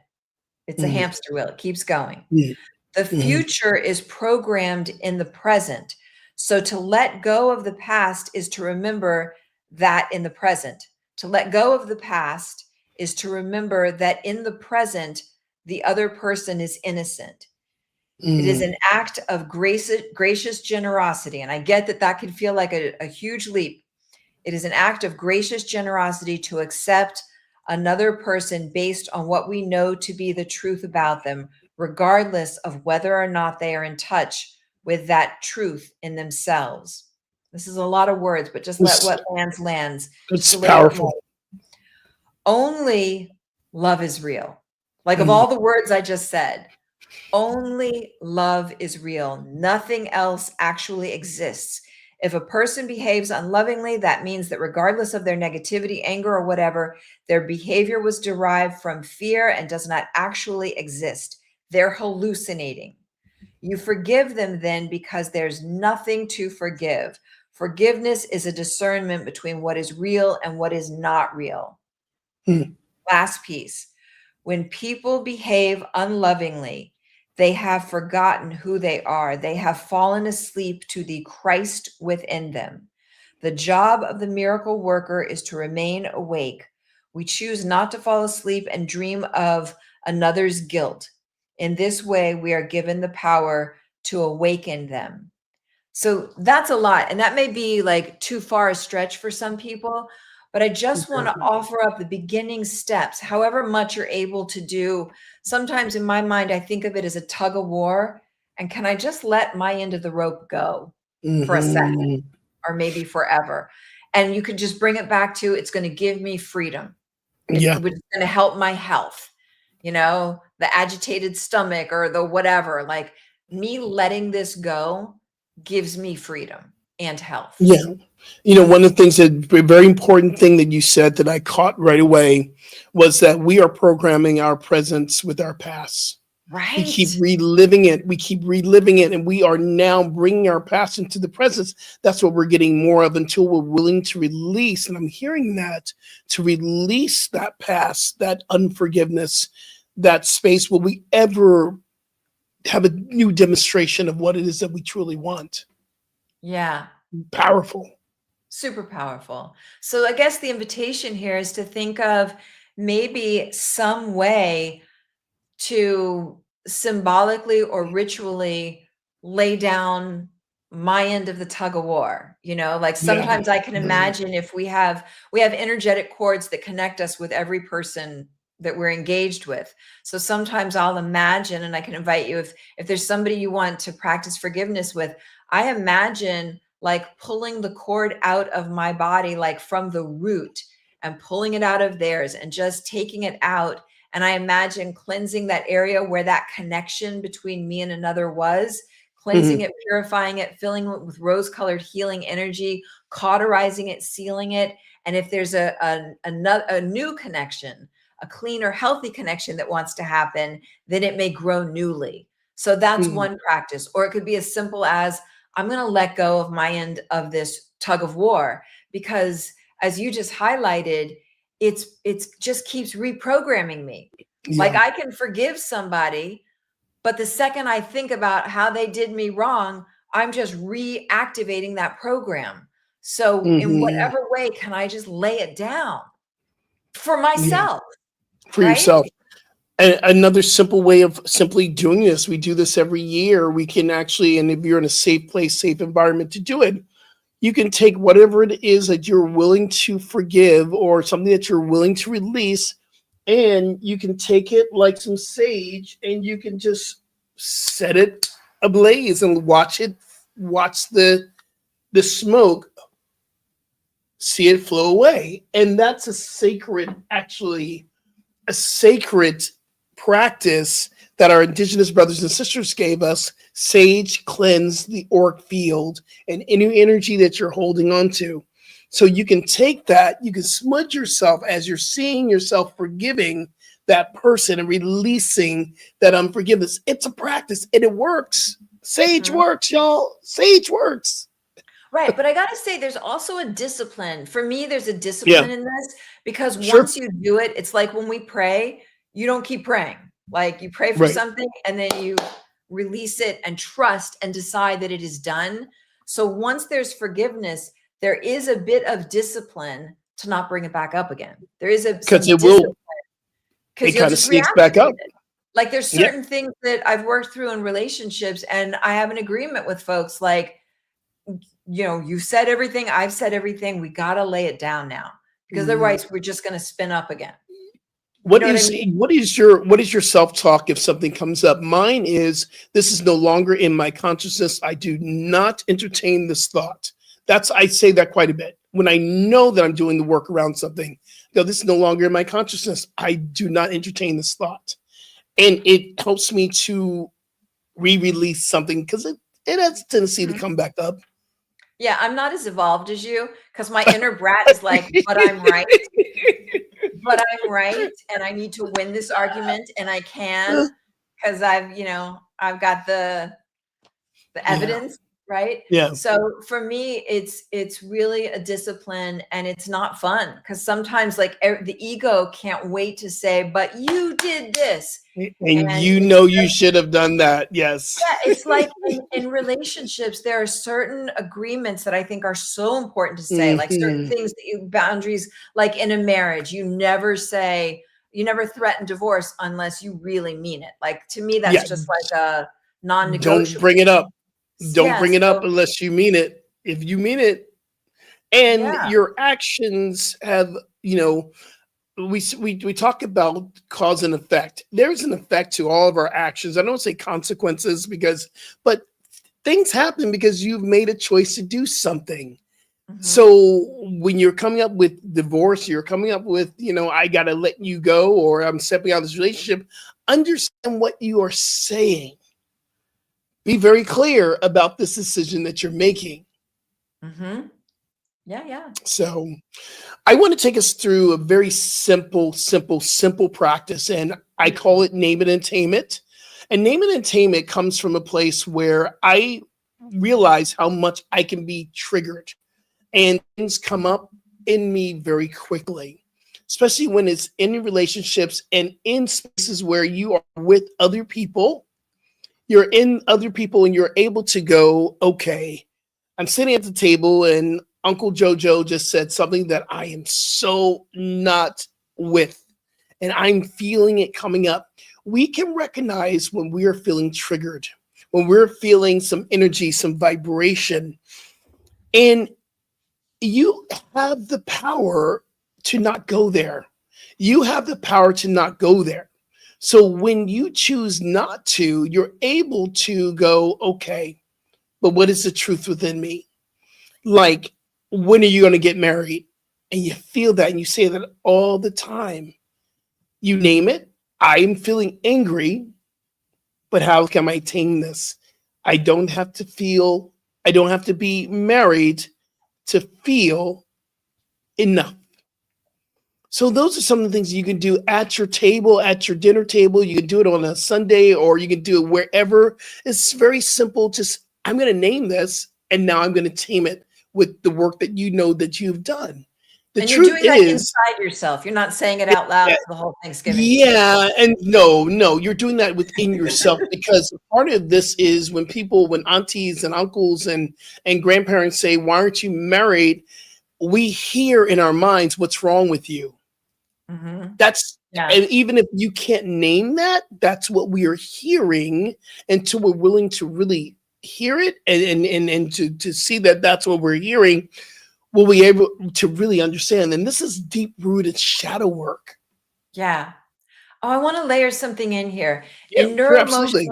It's a hamster wheel. It keeps going. The future is programmed in the present. So to let go of the past is to remember that in the present. To let go of the past is to remember that in the present, the other person is innocent. It is an act of gracious generosity. And I get that that can feel like a huge leap. It is an act of gracious generosity to accept another person based on what we know to be the truth about them, regardless of whether or not they are in touch with that truth in themselves. This is a lot of words, but just let what lands. It's powerful. Only love is real. Like of all the words I just said, only love is real. Nothing else actually exists. If a person behaves unlovingly, that means that regardless of their negativity, anger, or whatever, their behavior was derived from fear and does not actually exist. They're hallucinating. You forgive them then because there's nothing to forgive. Forgiveness is a discernment between what is real and what is not real. Last piece. When people behave unlovingly, they have forgotten who they are. They have fallen asleep to the Christ within them. The job of the miracle worker is to remain awake. We choose not to fall asleep and dream of another's guilt. In this way, we are given the power to awaken them. So that's a lot. And that may be like too far a stretch for some people, but I just want to offer up the beginning steps, however much you're able to do. Sometimes in my mind, I think of it as a tug of war. And can I just let my end of the rope go for a second or maybe forever? And you can just bring it back to, it's going to give me freedom. It's going to help my health, you know, the agitated stomach or the whatever. Like me letting this go gives me freedom and health. Yeah. You know, one of the things that a very important thing that you said that I caught right away was that we are programming our presence with our past. Right. We keep reliving it. And we are now bringing our past into the present. That's what we're getting more of until we're willing to release. And I'm hearing that, to release that past, that unforgiveness, that space. Will we ever have a new demonstration of what it is that we truly want? Yeah. Powerful. Super powerful. So I guess the invitation here is to think of maybe some way to symbolically or ritually lay down my end of the tug of war. You know, like sometimes I can imagine if we have energetic cords that connect us with every person that we're engaged with. So sometimes I'll imagine, and I can invite you, if there's somebody you want to practice forgiveness with, I imagine like pulling the cord out of my body, like from the root, and pulling it out of theirs and just taking it out. And I imagine cleansing that area where that connection between me and another was, cleansing it, purifying it, filling it with rose-colored healing energy, cauterizing it, sealing it. And if there's a new connection, a clean or healthy connection that wants to happen, then it may grow newly. So that's one practice. Or it could be as simple as, I'm going to let go of my end of this tug of war, because as you just highlighted, it's just keeps reprogramming me. Like, I can forgive somebody, but the second I think about how they did me wrong, I'm just reactivating that program. So in whatever way can I just lay it down for myself? For yourself. And another simple way of simply doing this, we do this every year. We can actually, and if you're in a safe place, safe environment to do it, you can take whatever it is that you're willing to forgive or something that you're willing to release, and you can take it like some sage and you can just set it ablaze and watch the smoke, see it flow away. And that's a sacred practice that our indigenous brothers and sisters gave us. Sage cleanse the auric field and any energy that you're holding on to. So you can take that, you can smudge yourself as you're seeing yourself forgiving that person and releasing that unforgiveness. It's a practice and it works. Sage works, y'all. Sage works. Right. But I got to say, there's also a discipline. For me, there's a discipline in this, because once you do it, it's like when we pray, you don't keep praying. Like, you pray for something and then you release it and trust and decide that it is done. So once there's forgiveness, there is a bit of discipline to not bring it back up again. There is because it will. It kind of sneaks back up. Like, there's certain things that I've worked through in relationships, and I have an agreement with folks. Like, you know, you said everything, I've said everything. We got to lay it down now, because otherwise we're just going to spin up again. What is your self-talk if something comes up? Mine is, this is no longer in my consciousness. I do not entertain this thought. I say that quite a bit. When I know that I'm doing the work around something, this is no longer in my consciousness. I do not entertain this thought. And it helps me to re-release something, because it has a tendency to come back up. Yeah, I'm not as evolved as you, because my inner brat is like, but I'm right. But I'm right, and I need to win this argument, and I can, because I've got the evidence, right? Yeah. So for me, it's really a discipline, and it's not fun, because sometimes, like, the ego can't wait to say, but you did this. And you should have done that. Yes. Yeah, it's like in relationships, there are certain agreements that I think are so important to say, like certain things boundaries, like in a marriage, you never threaten divorce unless you really mean it. Like, to me, that's just like a non-negotiable. Don't bring it up. Don't bring it up unless you mean it. If you mean it, and your actions have, we talk about cause and effect. There's an effect to all of our actions. I don't say consequences, but things happen because you've made a choice to do something. So when you're coming up with divorce, you're coming up with, I got to let you go, or I'm stepping out of this relationship, understand what you are saying. Be very clear about this decision that you're making. Yeah. So I want to take us through a very simple practice, and I call it name it and tame it. And name it and tame it comes from a place where I realize how much I can be triggered, and things come up in me very quickly, especially when it's in relationships and in spaces where you are with other people. You're in other people and you're able to go, okay, I'm sitting at the table and Uncle Jojo just said something that I am so not with, and I'm feeling it coming up. We can recognize when we are feeling triggered, when we're feeling some energy, some vibration, and you have the power to not go there. You have the power to not go there. So when you choose not to, you're able to go, okay, but what is the truth within me? Like, when are you going to get married? And you feel that, and you say that all the time. You name it. I'm feeling angry, but how can I tame this? I don't have to be married to feel enough. So those are some of the things you can do at your table, at your dinner table. You can do it on a Sunday, or you can do it wherever. It's very simple. Just, I'm going to name this, and now I'm going to tame it with the work that you know that you've done. The And you're truth doing that is, inside yourself. You're not saying it out loud yeah, to the whole Thanksgiving. yeah, and no, you're doing that within yourself, because part of this is when aunties and uncles and grandparents say, "Why aren't you married?" We hear in our minds, "What's wrong with you?" That's, Yeah. and even if you can't name that, that's what we are hearing until we're willing to really hear it and to see that that's what we're hearing. We'll be able to really understand. And this is deep rooted shadow work. Yeah. Oh, I want to layer something in here. Yeah, In absolutely.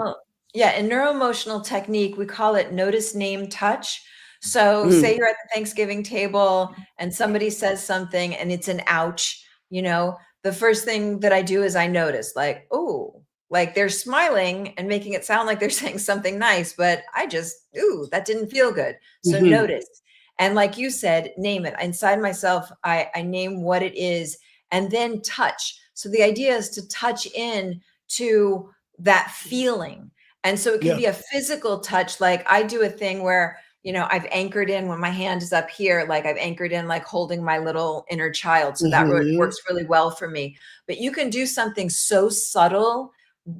neuroemotional technique, we call it notice, name, touch. So Mm. say you're at the Thanksgiving table and somebody says something and it's an ouch, the first thing that I do is I notice, like, oh, like they're smiling and making it sound like they're saying something nice, but ooh, that didn't feel good. So notice. And like you said, name it. Inside myself, I name what it is, and then touch. So the idea is to touch in to that feeling. And so it can be a physical touch. Like I do a thing where, I've anchored in when my hand is up here, like I've anchored in, like holding my little inner child. So that works really well for me. But you can do something so subtle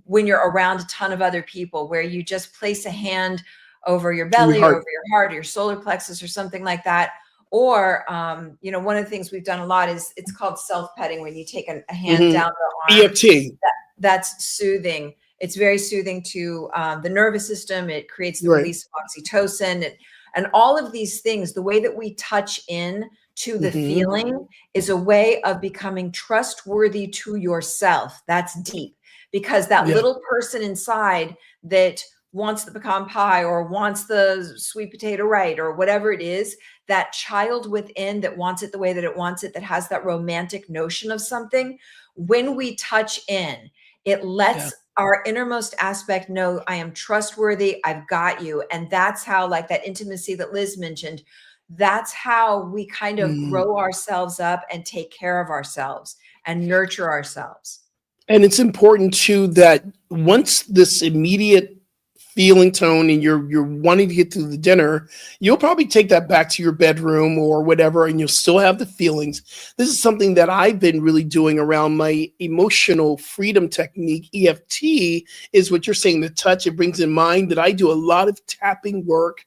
when you're around a ton of other people, where you just place a hand over your belly, over your heart, or your solar plexus, or something like that. Or, one of the things we've done a lot is it's called self-petting, when you take a hand down the arm. EFT. That's soothing. It's very soothing to the nervous system. It creates the release of oxytocin, and all of these things. The way that we touch in to the feeling is a way of becoming trustworthy to yourself. That's deep, because that little person inside that wants the pecan pie or wants the sweet potato right, or whatever it is, that child within that wants it the way that it wants it, that has that romantic notion of something, when we touch in, it lets our innermost aspect know, I am trustworthy, I've got you. And that's how, like that intimacy that Liz mentioned, that's how we kind of grow ourselves up and take care of ourselves and nurture ourselves. And it's important too that once this immediate feeling tone and you're wanting to get to the dinner, you'll probably take that back to your bedroom or whatever, and you'll still have the feelings. This is something that I've been really doing around my emotional freedom technique. EFT is what you're saying, the touch. It brings in mind that I do a lot of tapping work,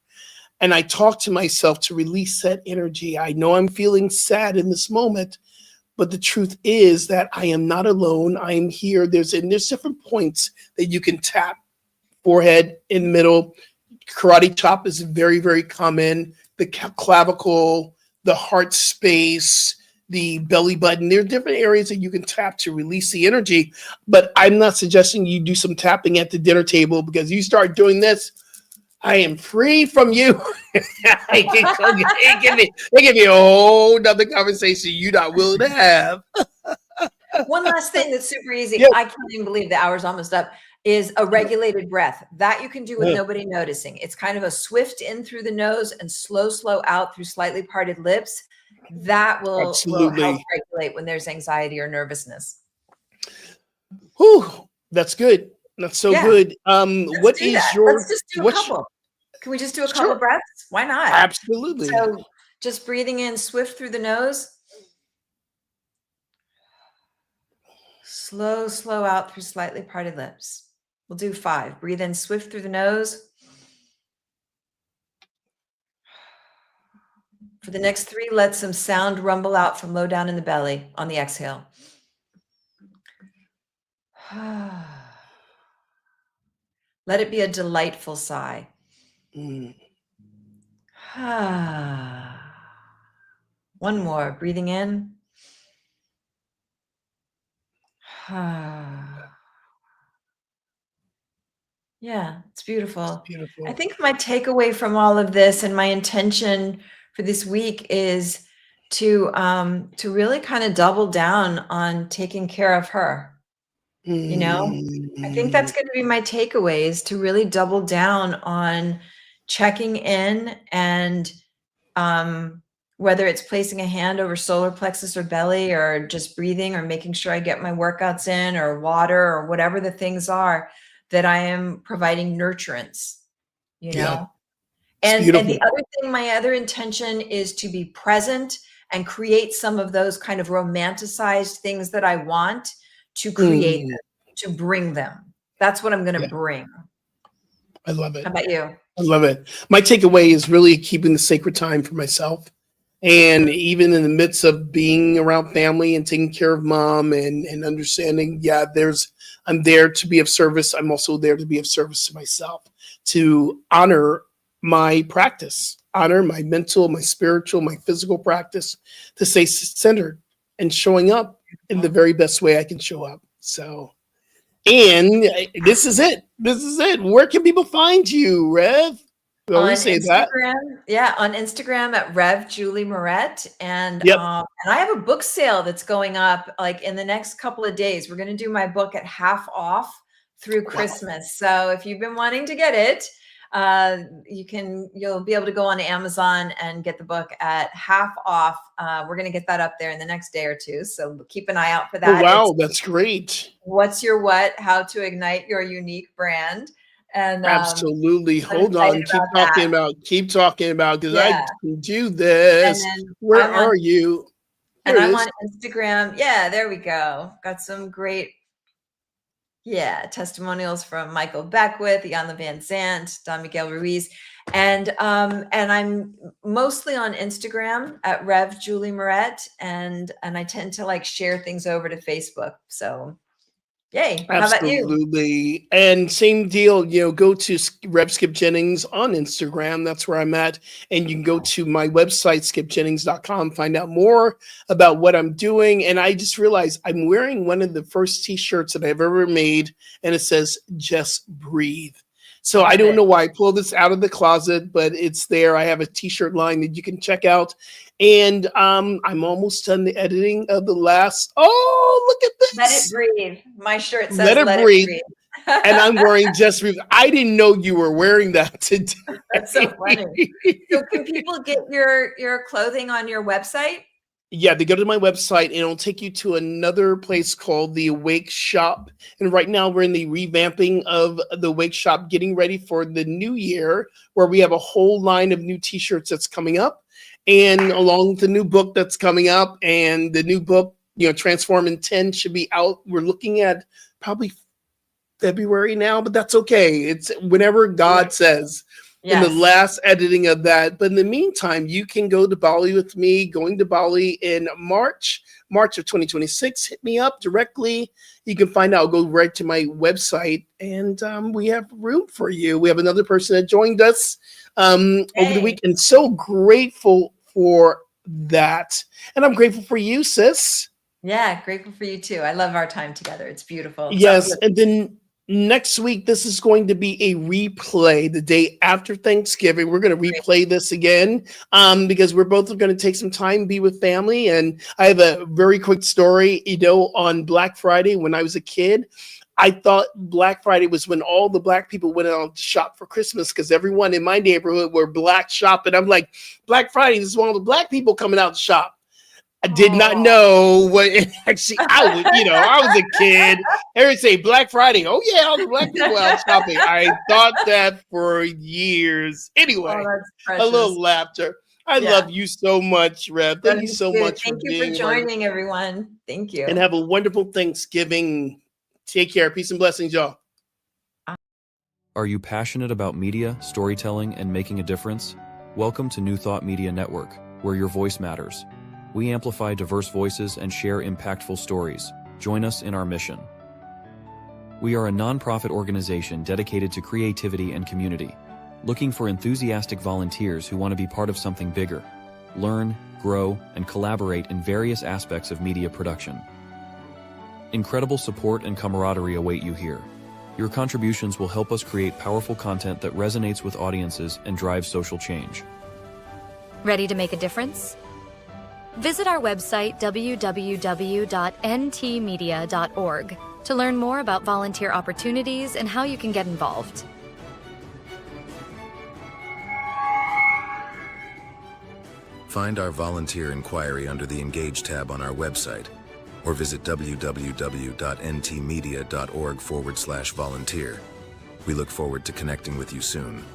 and I talk to myself to release that energy. I know I'm feeling sad in this moment, but the truth is that I am not alone. I am here. There's different points that you can tap. Forehead, in the middle. Karate chop is very, very common. The clavicle, the heart space, the belly button. There are different areas that you can tap to release the energy. But I'm not suggesting you do some tapping at the dinner table, because you start doing this, I am free from you. It give me a whole nother conversation you're not willing to have. One last thing that's super easy. I can't even believe the hour's almost up. Is a regulated breath that you can do with nobody noticing. It's kind of a swift in through the nose and slow out through slightly parted lips. That will help regulate when there's anxiety or nervousness. Whew, that's good. That's so good. Let's just do a couple. Can we just do a couple breaths? Why not? Absolutely. So just breathing in swift through the nose. Slow out through slightly parted lips. We'll do 5. Breathe in swift through the nose. For the next 3, let some sound rumble out from low down in the belly on the exhale. Let it be a delightful sigh. One more. Breathing in. Yeah, it's beautiful. I think my takeaway from all of this, and my intention for this week, is to really kind of double down on taking care of her. I think that's going to be my takeaway, is to really double down on checking in and whether it's placing a hand over solar plexus or belly, or just breathing, or making sure I get my workouts in, or water, or whatever the things are, that I am providing nurturance, you know? Yeah. And beautiful. the other thing, my other intention is to be present and create some of those kind of romanticized things that I want, to create them, to bring them. That's what I'm going to bring. I love it. How about you? I love it. My takeaway is really keeping the sacred time for myself. And even in the midst of being around family and taking care of mom and understanding, I'm there to be of service. I'm also there to be of service to myself, to honor my practice, honor my mental, my spiritual, my physical practice, to stay centered and showing up in the very best way I can show up. So, and this is it. This is it. Where can people find you, Rev? We always say Instagram, that. Yeah, on Instagram at Rev Julie Moret. And I have a book sale that's going up like in the next couple of days. We're going to do my book at half off through Christmas. So if you've been wanting to get it, you'll be able to go on Amazon and get the book at half off. We're going to get that up there in the next day or two. So keep an eye out for that. Oh, wow. That's great. What's Your What? How to Ignite Your Unique Brand. And absolutely. Hold on. Keep talking about, because I can do this. Where are you? And I'm on Instagram. Yeah, there we go. Got some great testimonials from Michael Beckwith, Jan Van Zandt, Don Miguel Ruiz. And I'm mostly on Instagram at Rev Julie Moret, and I tend to like share things over to Facebook. So yay. How about you? Absolutely. And same deal, go to Rev Skip Jennings on Instagram. That's where I'm at. And you can go to my website, skipjennings.com, find out more about what I'm doing. And I just realized I'm wearing one of the first t-shirts that I've ever made, and it says, "Just Breathe." So I don't know why I pulled this out of the closet, but it's there. I have a t-shirt line that you can check out. And I'm almost done the editing of the last. Oh, look at this. Let It Breathe. My shirt says Let It Breathe. And I'm wearing Just Breathe. I didn't know you were wearing that today. That's so funny. So can people get your clothing on your website? Yeah, they go to my website and it'll take you to another place called the Awake Shop. And right now we're in the revamping of the Awake Shop, getting ready for the new year, where we have a whole line of new t-shirts that's coming up. And along with the new book that's coming up, and the new book, Transform in 10, should be out. We're looking at probably February now, but that's okay. It's whenever God says. In the last editing of that. But in the meantime, you can go to Bali with me, going to Bali in March of 2026. Hit me up directly. You can find out, go right to my website, and we have room for you. We have another person that joined us over the week, and so grateful for that. And I'm grateful for you, sis. Yeah, grateful for you too. I love our time together. It's beautiful. Yes, and then next week, this is going to be a replay the day after Thanksgiving. We're going to replay this again because we're both going to take some time, be with family. And I have a very quick story. On Black Friday, when I was a kid, I thought Black Friday was when all the Black people went out to shop for Christmas, because everyone in my neighborhood were Black shopping. I'm like, Black Friday, this is one of the Black people coming out to shop. I did not know what actually I was a kid. Everyone say Black Friday. Oh yeah, all the Black people out shopping. I thought that for years. Anyway, a little laughter. I love you so much, Rev. Thank you so much for joining, everyone. Thank you. And have a wonderful Thanksgiving. Take care. Peace and blessings, y'all. Are you passionate about media, storytelling, and making a difference? Welcome to New Thought Media Network, where your voice matters. We amplify diverse voices and share impactful stories. Join us in our mission. We are a nonprofit organization dedicated to creativity and community, looking for enthusiastic volunteers who want to be part of something bigger. Learn, grow, and collaborate in various aspects of media production. Incredible support and camaraderie await you here. Your contributions will help us create powerful content that resonates with audiences and drives social change. Ready to make a difference? Visit our website, www.ntmedia.org, to learn more about volunteer opportunities and how you can get involved. Find our volunteer inquiry under the Engage tab on our website, or visit www.ntmedia.org/volunteer. We look forward to connecting with you soon.